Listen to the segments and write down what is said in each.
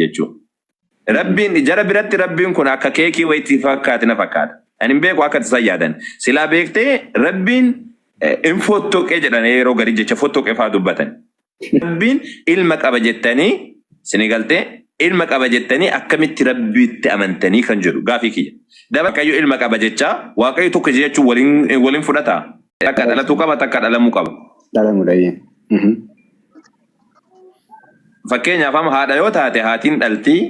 jechuudha. Rabbiin jara biratti rabbiin kun akka keekii wayitii fakkaatina fakkaata. Ani beeku akka tasaa yaadan. Silaa beektee rabbiin infottoqee jedhanii yeroo gadi jecha fottoqee fa'aa dubbatan. Rabbiin ilma qaba jettanii sinigaltee ilma qaba jettanii akkamitti rabbiitti amantanii kan jedhu gaafii kiyya. Daba Waaqayyo ilma qaba jecha Waaqayyo tokko jechuun waliin fudhata. Takka dhalatu qaba takka dhalamuu qaba. Dhalamuu dhayyee. Fakkeenyaaf amma haadha yoo taate haatiin dhaltii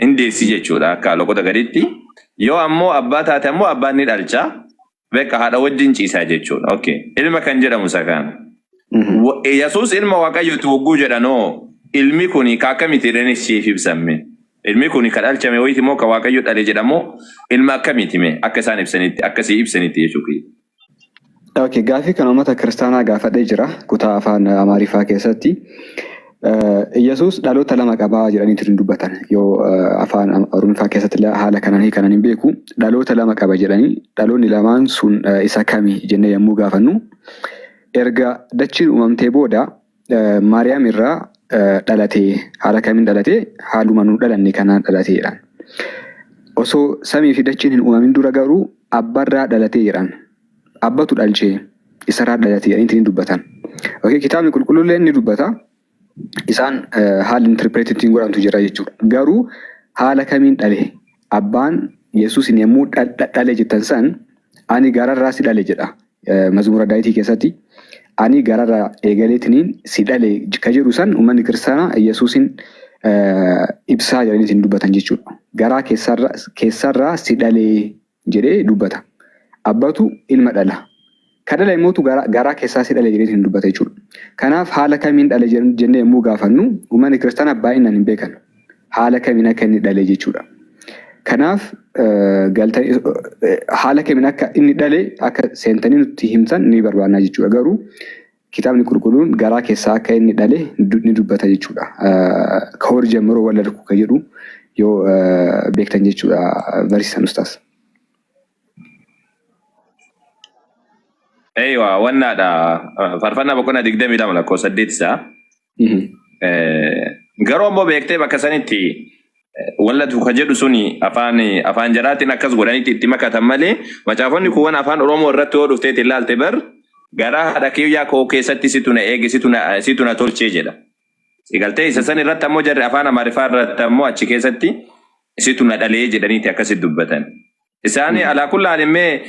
hin deessi jechuudha akka loqota gaditti. Yoo ammoo abbaa taate ammoo abbaan ni dhalcha. Beeka haadha wajjin ciisaa jechuudha. Okay. Ilma kan jedhamu sakaan. Yesuus ilma Waaqayyooti wogguu jedhanoo ilmi kuni akkamitti jedhanii siif ibsamme. Ilmi kuni kan dhalchame wayiiti moo kan Waaqayyo dhale jedhamoo ilma akkamitti mee akka isaan ibsanitti akkasii ibsanitti jechuudha. Okay, gaafii kan uummata kiristaanaa gaafadhee jira kutaa afaan Amaariffaa keessatti. Yesuus dhaloota lama qabaa jedhanii dubbatan yoo afaan Oromiffaa keessatti haala kanaan hin beeku dhaloota lama qaba jedhanii dhaloonni lamaan sun isa kami jennee yommuu gaafannu erga dachiin uumamtee booda Maariyaam irraa dhalatee haala kamiin dhalatee haaluma nu dhalanne kanaan dhalateedha. Osoo samii fi dachiin hin uumamin dura garuu abbarraa dhalatee jedhan abbatu dhalchee isarraa dhalatee jedhanii dubbatan. Okay, kitaabni qulqulluun ni dubbata. Isaan haala interpreetiin godhamtu jira jechuudha. Garuu haala kamiin dhale abbaan Yesuusin yommuu dhale jettan san ani gararraa si dhale jedha. Mazmura Daawitii keessatti ani gararraa eegaleetiin si dhale ka jedhu san uummanni kiristaanaa Yesuusin ibsaa jedhanii dubbatan jechuudha. Garaa keessarraa si dhalee jedhee dubbata. Abbatu ilma dhala. Kadhala immoo garaa keessaa si dhale jedhee dubbata jechuudha. Kanaaf haala kamiin dhale jennee yommuu gaafannu uummanni kiristaanaa baay'inaan hin beekan. Haala kamiin akka inni dhale jechuudha. Kanaaf haala kamiin akka inni dhale akka seentanii nutti himtan ni barbaanna jechuudha. Garuu kitaabni qulqulluun garaa keessaa akka inni dhale ni dubbata jechuudha. Ka'oor jammaroo wal argu kan jedhu yoo beektan jechuudha barsiisan ustaas. Eewa wannaadha farfannaa boqonnaa 22 lakkoofsa 8 isaa. Garuu ammoo beektee bakka sanitti wallatu ka jedhu suni afaan jaraatiin akkas godhanitti itti makatan malee macaafonni kuwwan afaan Oromoo irratti yoo dhufteeti ilaalte bar garaa haadha kiyyaa koo keessatti situna eege situna tolchee jedha. Sigaltee isa san irratti ammoo jarri afaan Amaariffaa irratti ammoo achi keessatti situna dhalee jedhaniiti akkasitti dubbatan. Isaanii alaa kullaalimee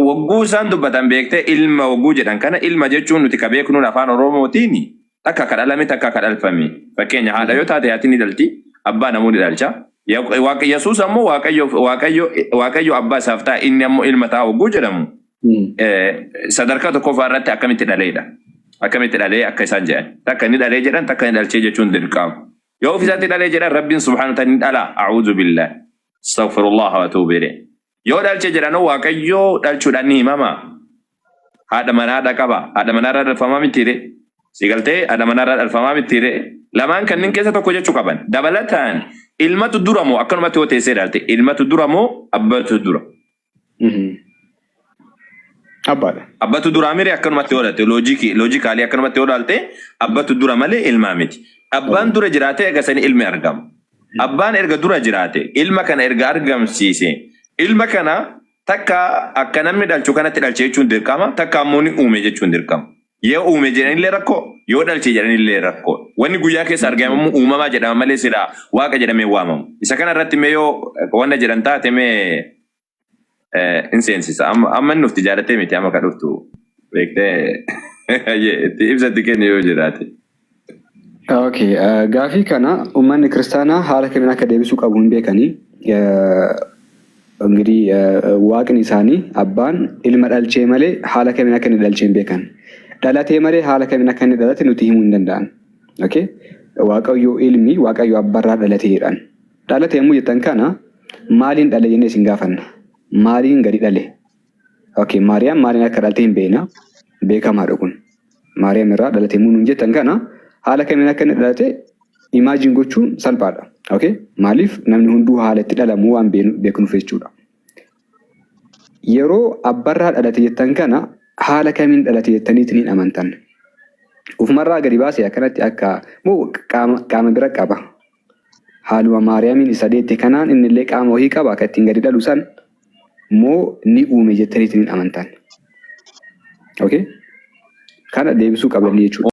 wagguu isaan dubbatan beektee ilma wagguu jedhan kana ilma jechuun nuti ka beeknuun afaan Oromootiin takka kadhalame takka kadhalfame. Fakkeenya haadha yoo taate haatiin ni dhalti abbaa namuu ni dhalcha. Yesuus ammoo Waaqayyo abbaa isaaf ta'a inni ammoo ilma ta'a wagguu jedhamu. Sadarkaa tokkoffaa irratti akkamitti dhaleedha. Akkamitti dhalee akka isaan jedhan. Takka inni dhalee jedhan takka inni dhalchee jechuun dirqama. Yoo ofiisaatti dhalee jedhan rabbiin subhaanahu ta'ala ni dhala. A'uudhu billah. Astaghfirullah wa atuubu ilayh. Yoo dhalchee jedhan Waaqayyo dhalchuudhaan ni himama. Haadha manaadha qaba. Haadha manaarraa dhalfamaa mitiire. Sigaltee haadha manaarraa dhalfamaa mitiire. Lamaan kanneen keessa tokko jechuu qaban. Dabalataan ilmatu dura moo akkanumatti yoo teessee dhalte ilmatu dura moo abbatu dura? Abbaadha. Abbatu dura mire akkanumatti yoo dhalte loojikaalii akkanumatti yoo dhalte abbatu dura malee ilmaa miti. Abbaan dura jiraate eegasanii ilmi argama. Abbaan erga dura jiraate ilma kana erga argamsiise. Ilma kana takka akka namni dhalchu kanatti dhalchee jechuun dirqama takka ammoo ni uume jechuun dirqama. Yoo uume jedhanillee rakkoo yoo dhalchee jedhanillee rakkoo. Wanni guyyaa keessa argamu uumamaa jedhama malee sida waaqa jedhamee waamamu. Isa kana irratti mee yoo wanna jedhan taate mee inseensisa amma nufti jaalattee miti amma ka dhuftu beektee ibsatti kennu yoo jiraate. Okay, gaafii kana uummanni kiristaanaa haala kamiin akka deebisuu qabu hin beekanii. Enggiri waaqni isaanii abbaan ilma dhalchee malee haala kamiin akka inni dhalchee hin beekan. Dhalatee malee haala kamiin akka inni dhalate nuti himuu hin danda'an. Okay? Waaqayyo ilmi Waaqayyo abbarraa dhalateedhaan. Dhalatee yommuu jettan kana maaliin dhale jennee isin gaafanna. Maaliin gadi dhale? Okay, Maariyaam maaliin akka dhalte hin beekna. Beekamaadha kun. Maariyaam irraa dhalatee muun jettan kana haala kamiin akka inni dhalate imaajin gochuun salphaadha. Okay? Maaliif namni hunduu haala itti dhalamu waan beeknuuf jechuudha. Yeroo abbarraa dhalate jettan kana haala kamiin dhalate jettaniitiin hin amantan. Ufumarraa gadi baasee akkanatti akka moo qaama bira qaba. haaluma Maariyaamiin isa deette kanaan inni illee qaama wahii qaba akka ittiin gadi dhalu san moo ni uume jettaniitiin amantan. Okay? Kana deebisuu qabdan jechuudha.